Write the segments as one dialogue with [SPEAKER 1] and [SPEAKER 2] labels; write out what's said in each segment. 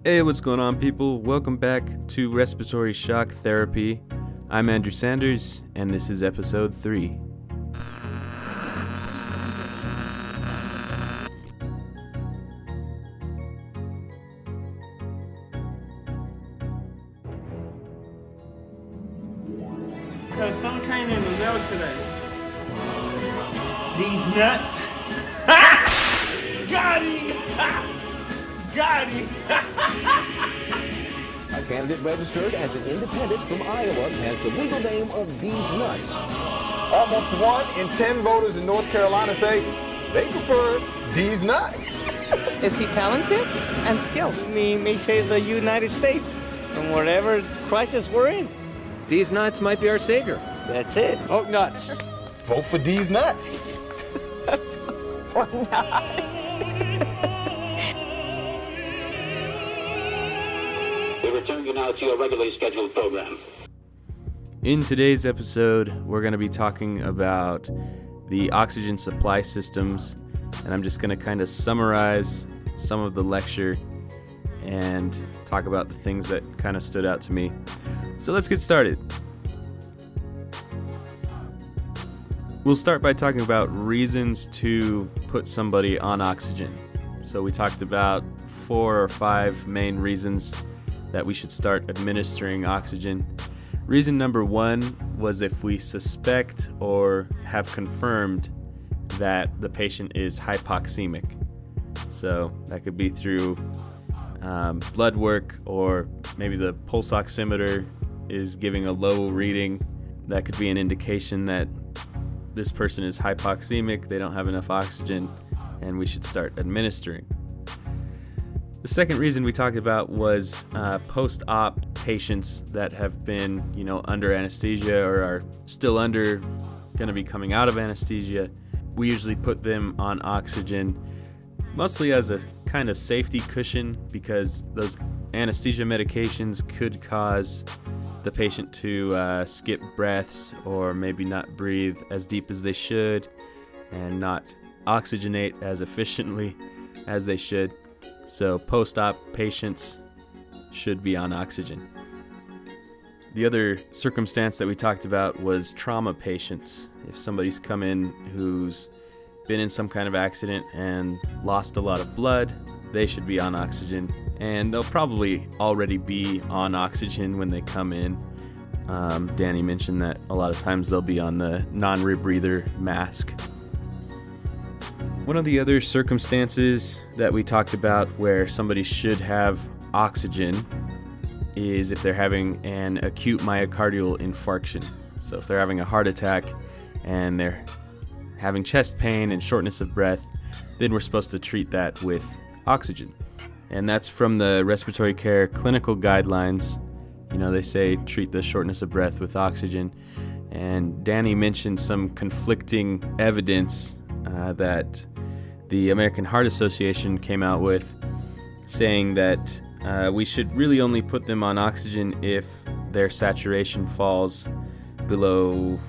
[SPEAKER 1] Hey, what's going on, people? Welcome back to Respiratory Shock Therapy. I'm Andrew Sanders, and this is episode 3.
[SPEAKER 2] Cause some training in the mail today. These nuts. Got him! Got him!
[SPEAKER 3] A candidate registered as an independent from Iowa has the legal name of These Nuts.
[SPEAKER 4] Almost 1 in 10 voters in North Carolina say they prefer These Nuts.
[SPEAKER 5] Is he talented and skilled?
[SPEAKER 2] May save the United States from whatever crisis we're in.
[SPEAKER 6] These nuts might be our savior.
[SPEAKER 2] That's it.
[SPEAKER 6] Vote nuts.
[SPEAKER 4] Vote for These Nuts.
[SPEAKER 5] Or not?
[SPEAKER 7] We return you now to your regularly scheduled program.
[SPEAKER 1] In today's episode, we're going to be talking about the oxygen supply systems, and I'm just going to kind of summarize some of the lecture and talk about the things that kind of stood out to me. So let's get started. We'll start by talking about reasons to put somebody on oxygen. So we talked about 4 or 5 main reasons that we should start administering oxygen. Reason number 1 was if we suspect or have confirmed that the patient is hypoxemic. So that could be through blood work, or maybe the pulse oximeter is giving a low reading. That could be an indication that this person is hypoxemic, they don't have enough oxygen, and we should start administering. The second reason we talked about was post-op patients that have been, under anesthesia or are still going to be coming out of anesthesia. We usually put them on oxygen, mostly as a kind of safety cushion, because those anesthesia medications could cause the patient to skip breaths or maybe not breathe as deep as they should and not oxygenate as efficiently as they should. So post-op patients should be on oxygen. The other circumstance that we talked about was trauma patients. If somebody's come in who's been in some kind of accident and lost a lot of blood, they should be on oxygen, and they'll probably already be on oxygen when they come in. Danny mentioned that a lot of times they'll be on the non-rebreather mask. One of the other circumstances that we talked about where somebody should have oxygen is if they're having an acute myocardial infarction. So if they're having a heart attack and they're having chest pain and shortness of breath, then we're supposed to treat that with oxygen. And that's from the respiratory care clinical guidelines. They say treat the shortness of breath with oxygen. And Danny mentioned some conflicting evidence that the American Heart Association came out with, saying that we should really only put them on oxygen if their saturation falls below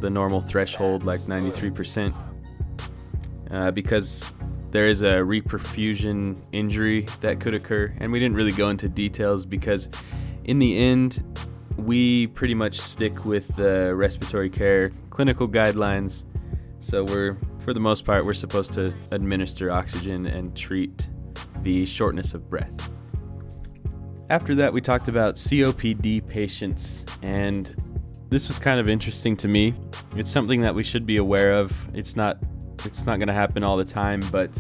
[SPEAKER 1] the normal threshold, like 93%, because there is a reperfusion injury that could occur. And we didn't really go into details because in the end, we pretty much stick with the respiratory care clinical guidelines. So for the most part, we're supposed to administer oxygen and treat the shortness of breath. After that, we talked about COPD patients, and this was kind of interesting to me. It's something that we should be aware of. It's not going to happen all the time, but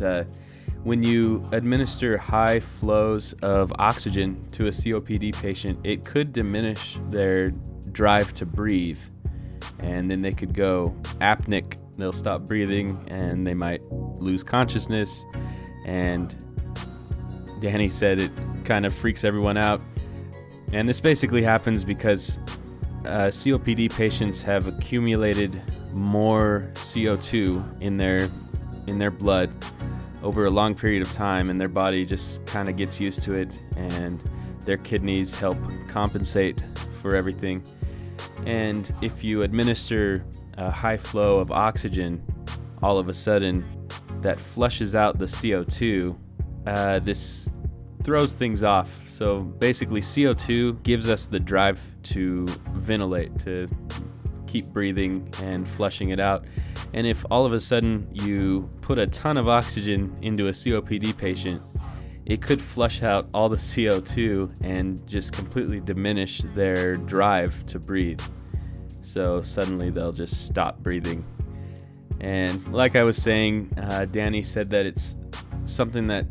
[SPEAKER 1] when you administer high flows of oxygen to a COPD patient, it could diminish their drive to breathe, and then they could go apneic. They'll stop breathing and they might lose consciousness. And Danny said it kind of freaks everyone out. And this basically happens because COPD patients have accumulated more CO2 in their blood over a long period of time, and their body just kind of gets used to it, and their kidneys help compensate for everything. And if you administer a high flow of oxygen, all of a sudden that flushes out the CO2. This throws things off. So basically CO2 gives us the drive to ventilate, to keep breathing and flushing it out. And if all of a sudden you put a ton of oxygen into a COPD patient, it could flush out all the CO2 and just completely diminish their drive to breathe. So suddenly they'll just stop breathing. And like I was saying, Danny said that it's something that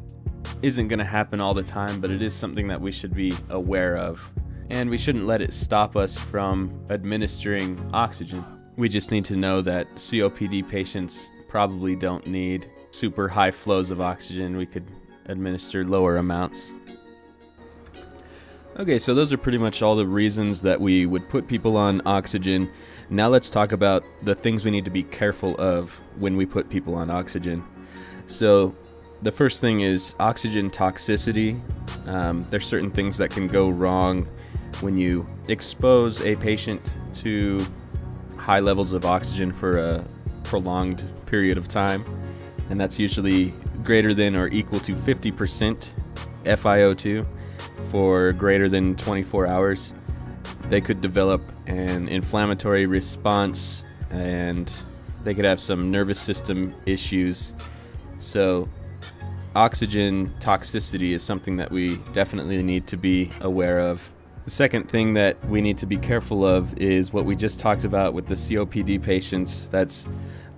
[SPEAKER 1] isn't going to happen all the time, but it is something that we should be aware of. And we shouldn't let it stop us from administering oxygen. We just need to know that COPD patients probably don't need super high flows of oxygen. We could administer lower amounts. Okay, so those are pretty much all the reasons that we would put people on oxygen. Now let's talk about the things we need to be careful of when we put people on oxygen. So the first thing is oxygen toxicity. There's certain things that can go wrong when you expose a patient to high levels of oxygen for a prolonged period of time, and that's usually greater than or equal to 50% FiO2 for greater than 24 hours. They could develop an inflammatory response, and they could have some nervous system issues. So oxygen toxicity is something that we definitely need to be aware of. The second thing that we need to be careful of is what we just talked about with the COPD patients. That's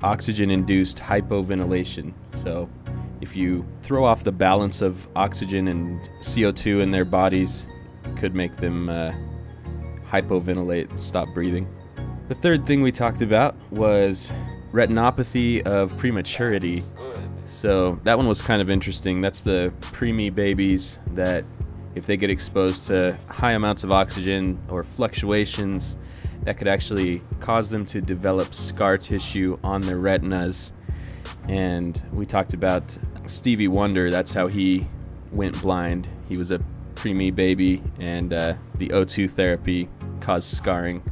[SPEAKER 1] oxygen-induced hypoventilation. So if you throw off the balance of oxygen and CO2 in their bodies, it could make them hypoventilate, stop breathing. The third thing we talked about was retinopathy of prematurity. So that one was kind of interesting. That's the preemie babies that if they get exposed to high amounts of oxygen or fluctuations, that could actually cause them to develop scar tissue on their retinas. And we talked about Stevie Wonder. That's how he went blind. He was a preemie baby, and the O2 therapy caused scarring.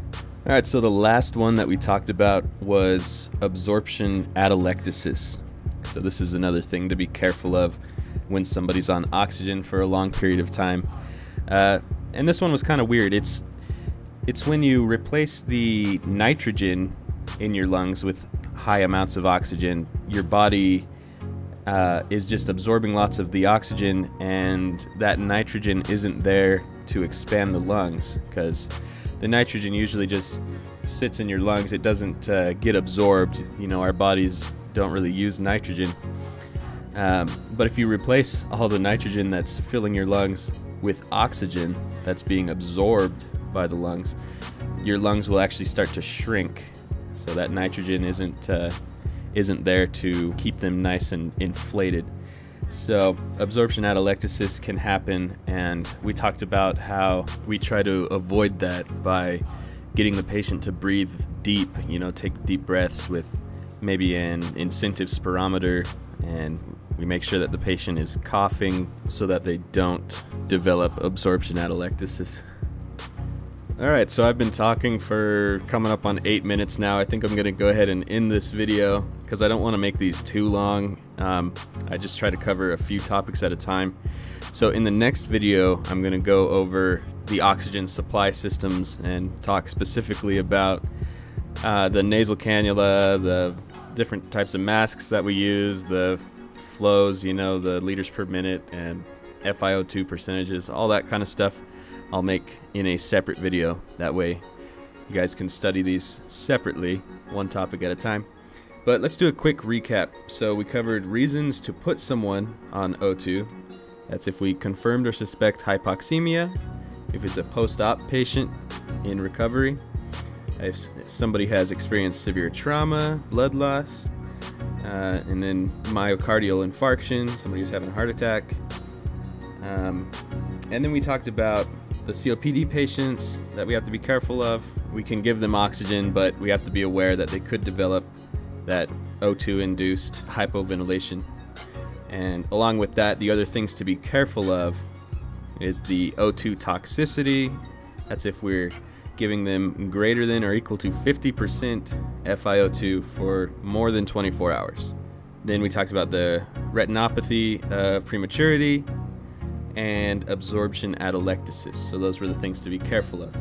[SPEAKER 1] All right, so the last one that we talked about was absorption atelectasis. So this is another thing to be careful of when somebody's on oxygen for a long period of time. And this one was kind of weird. It's when you replace the nitrogen in your lungs with high amounts of oxygen, your body is just absorbing lots of the oxygen, and that nitrogen isn't there to expand the lungs, because the nitrogen usually just sits in your lungs. It doesn't get absorbed. You know, our bodies don't really use nitrogen. But if you replace all the nitrogen that's filling your lungs with oxygen that's being absorbed by the lungs, your lungs will actually start to shrink. So that nitrogen isn't there to keep them nice and inflated. So absorption atelectasis can happen, and we talked about how we try to avoid that by getting the patient to breathe deep, take deep breaths with maybe an incentive spirometer, and we make sure that the patient is coughing so that they don't develop absorption atelectasis. All right, so I've been talking for coming up on 8 minutes now. I think I'm gonna go ahead and end this video because I don't wanna make these too long. I just try to cover a few topics at a time. So in the next video, I'm gonna go over the oxygen supply systems and talk specifically about the nasal cannula, the different types of masks that we use, the flows, the liters per minute, and FiO2 percentages, all that kind of stuff I'll make in a separate video. That way you guys can study these separately, one topic at a time. But let's do a quick recap. So we covered reasons to put someone on O2. That's if we confirmed or suspect hypoxemia, if it's a post-op patient in recovery, if somebody has experienced severe trauma, blood loss, and then myocardial infarction, somebody who's having a heart attack. And then we talked about the COPD patients that we have to be careful of. We can give them oxygen, but we have to be aware that they could develop that O2-induced hypoventilation. And along with that, the other things to be careful of is the O2 toxicity. That's if we're giving them greater than or equal to 50% FiO2 for more than 24 hours. Then we talked about the retinopathy of prematurity, and absorption atelectasis. So those were the things to be careful of.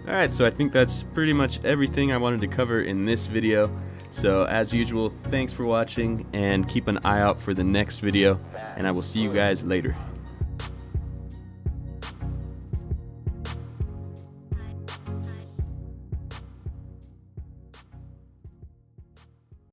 [SPEAKER 1] Alright, so I think that's pretty much everything I wanted to cover in this video. So as usual, thanks for watching, and keep an eye out for the next video, and I will see you guys later.